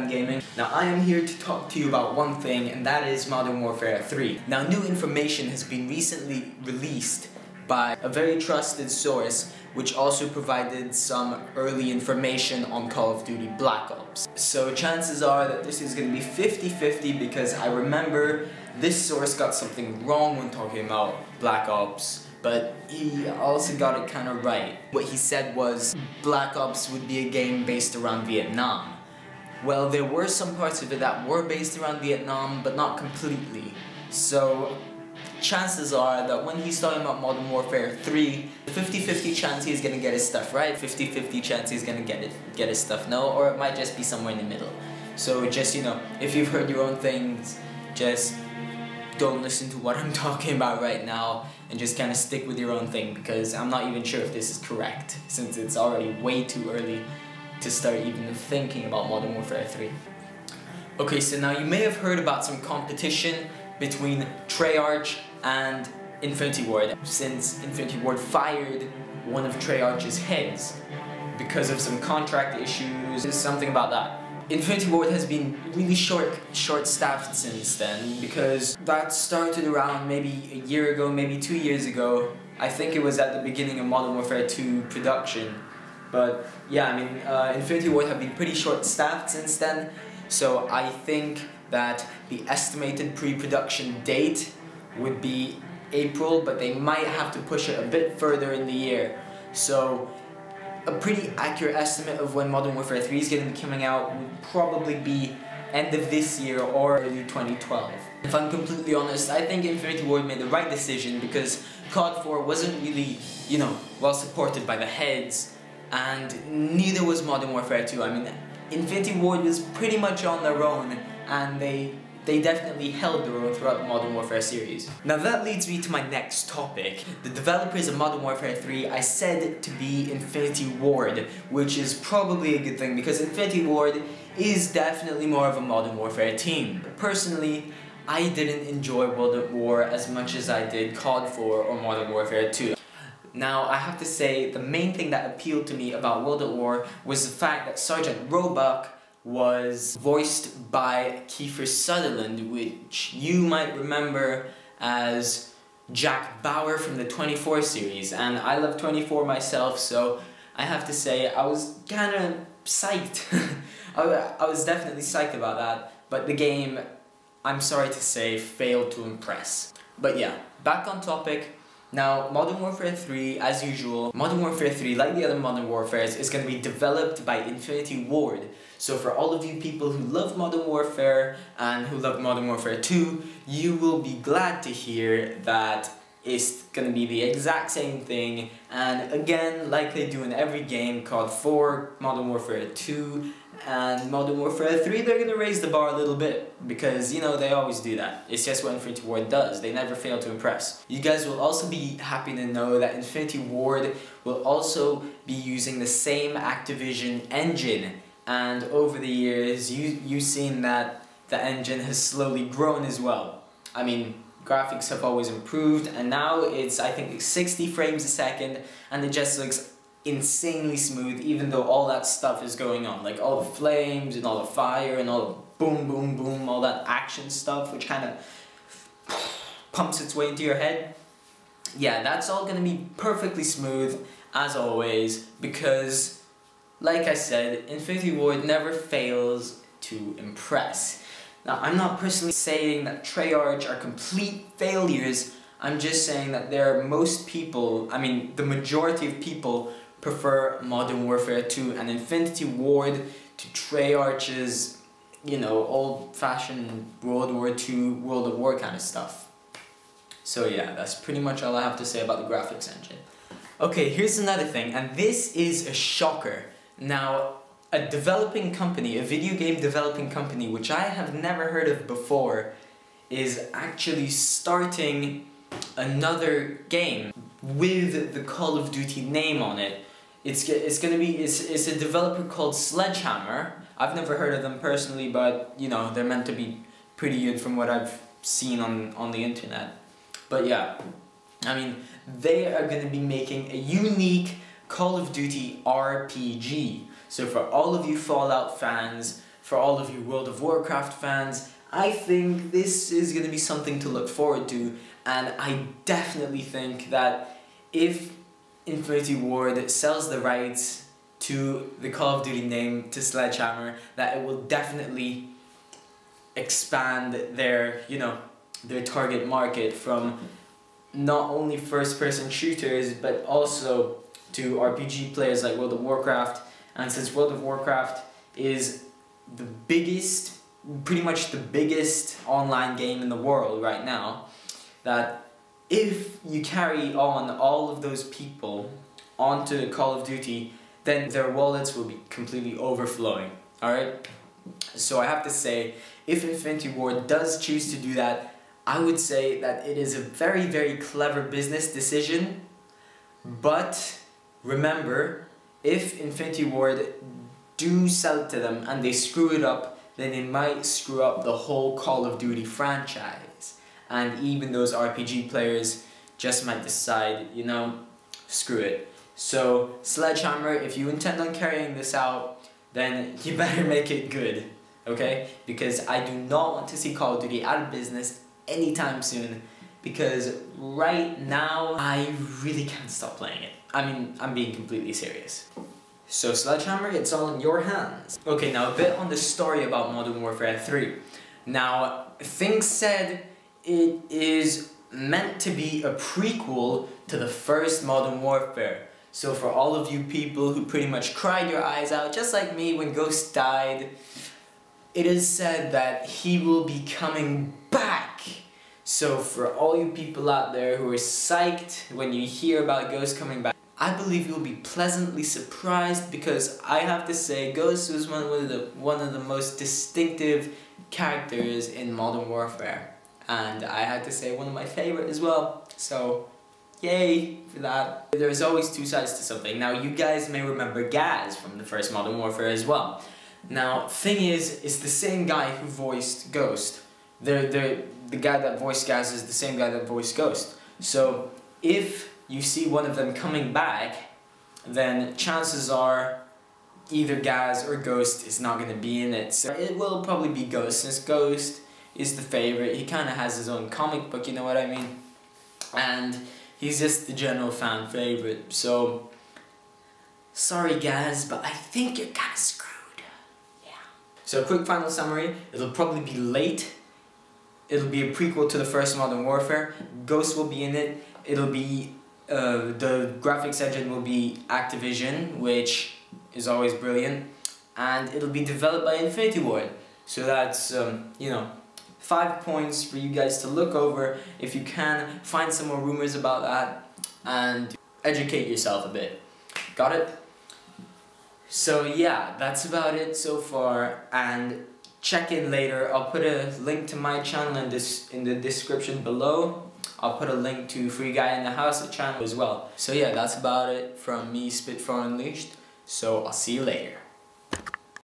Ep1 Gaming. Now I am here to talk to you about one thing, and that is Modern Warfare 3. Now new information has been recently released by a very trusted source which also provided some early information on Call of Duty Black Ops. So chances are that this is going to be 50-50 because I remember this source got something wrong when talking about Black Ops, but he also got it kind of right. What he said was Black Ops would be a game based around Vietnam. Well, there were some parts of it that were based around Vietnam, but not completely. So chances are that when he's talking about Modern Warfare 3, 50-50 chance he's gonna get his stuff right, 50-50 chance he's gonna get his stuff no, or it might just be somewhere in the middle. So just, you know, if you've heard your own things, just don't listen to what I'm talking about right now and just kind of stick with your own thing, because I'm not even sure if this is correct since it's already way too early to start even thinking about Modern Warfare 3. Okay, so now you may have heard about some competition between Treyarch and Infinity Ward, since Infinity Ward fired one of Treyarch's heads because of some contract issues. There's something about that. Infinity Ward has been really short-staffed since then, because that started around maybe a year ago, maybe 2 years ago. I think it was at the beginning of Modern Warfare 2 production. But yeah, I mean, Infinity Ward have been pretty short-staffed since then, so I think that the estimated pre-production date would be April, but they might have to push it a bit further in the year. So a pretty accurate estimate of when Modern Warfare 3 is going to be coming out would probably be end of this year or early 2012. If I'm completely honest, I think Infinity Ward made the right decision, because COD 4 wasn't really, you know, well supported by the heads, and neither was Modern Warfare 2. I mean, Infinity Ward was pretty much on their own, and they definitely held their own throughout the Modern Warfare series. Now that leads me to my next topic. The developers of Modern Warfare 3 I said to be Infinity Ward, which is probably a good thing because Infinity Ward is definitely more of a Modern Warfare team. Personally, I didn't enjoy World at War as much as I did COD 4 or Modern Warfare 2. Now, I have to say, the main thing that appealed to me about World at War was the fact that Sergeant Roebuck was voiced by Kiefer Sutherland, which you might remember as Jack Bauer from the 24 series, and I love 24 myself, so I have to say I was kind of psyched. I was definitely psyched about that, but the game, I'm sorry to say, failed to impress. But yeah, back on topic. Now, Modern Warfare 3, as usual, Modern Warfare 3, like the other Modern Warfares, is going to be developed by Infinity Ward. So for all of you people who love Modern Warfare and who love Modern Warfare 2, you will be glad to hear that it's going to be the exact same thing. And again, like they do in every game, COD 4, Modern Warfare 2, and Modern Warfare 3, they're going to raise the bar a little bit, because, you know, they always do that. It's just what Infinity Ward does. They never fail to impress. You guys will also be happy to know that Infinity Ward will also be using the same Activision engine, and over the years, you've seen that the engine has slowly grown as well. I mean, graphics have always improved, and now it's, I think, 60 frames a second, and it just looks insanely smooth, even though all that stuff is going on, like all the flames and all the fire and all the boom boom boom, all that action stuff which kind of pumps its way into your head. Yeah, that's all gonna be perfectly smooth as always, because like I said, Infinity Ward never fails to impress. Now, I'm not personally saying that Treyarch are complete failures. I'm just saying that most people, I mean the majority of people, prefer Modern Warfare 2 and Infinity Ward to Treyarch's, you know, old-fashioned World War II, World of War kind of stuff. So yeah, that's pretty much all I have to say about the graphics engine. Okay, here's another thing, and this is a shocker. Now, a developing company, a video game developing company, which I have never heard of before, is actually starting another game with the Call of Duty name on it. It's a developer called Sledgehammer. I've never heard of them personally, but you know, they're meant to be pretty good from what I've seen on the internet. But yeah, I mean, they are going to be making a unique Call of Duty RPG. So for all of you Fallout fans, for all of you World of Warcraft fans, I think this is going to be something to look forward to, and I definitely think that if Infinity Ward sells the rights to the Call of Duty name to Sledgehammer, that it will definitely expand their, their target market from not only first-person shooters, but also to RPG players like World of Warcraft. And since World of Warcraft is the biggest, pretty much the biggest online game in the world right now, that if you carry on all of those people onto Call of Duty, then their wallets will be completely overflowing, alright? So I have to say, if Infinity Ward does choose to do that, I would say that it is a very, very clever business decision, but remember, if Infinity Ward do sell it to them and they screw it up, then they might screw up the whole Call of Duty franchise. And even those RPG players just might decide, screw it. So, Sledgehammer, if you intend on carrying this out, then you better make it good, okay? Because I do not want to see Call of Duty out of business anytime soon, because right now, I really can't stop playing it. I mean, I'm being completely serious. So Sledgehammer, it's all in your hands. Okay, now a bit on the story about Modern Warfare 3. Now, things said it is meant to be a prequel to the first Modern Warfare. So for all of you people who pretty much cried your eyes out, just like me when Ghost died, it is said that he will be coming back. So for all you people out there who are psyched when you hear about Ghost coming back, I believe you'll be pleasantly surprised, because I have to say Ghost was one of the most distinctive characters in Modern Warfare, and I had to say one of my favorite as well. So yay for that. There's always two sides to something. Now you guys may remember Gaz from the first Modern Warfare as well. Now thing is, it's the same guy who voiced Ghost. The guy that voiced Gaz is the same guy that voiced Ghost. So if you see one of them coming back, then chances are either Gaz or Ghost is not going to be in it. So it will probably be Ghost, since Ghost is the favorite. He kind of has his own comic book, you know what I mean? And he's just the general fan favorite. So, sorry Gaz, but I think you're kind of screwed. Yeah. So a quick final summary, it'll probably be late. It'll be a prequel to the first Modern Warfare. Ghost will be in it. It'll be the graphics engine will be Activision, which is always brilliant, and it'll be developed by Infinity Ward. So that's 5 points for you guys to look over. If you can, find some more rumors about that and educate yourself a bit. Got it? So yeah, that's about it so far, and check in later. I'll put a link to my channel in the description below. I'll put a link to Free Guy in the House channel as well. So yeah, that's about it from me, Spitfire Unleashed. So I'll see you later.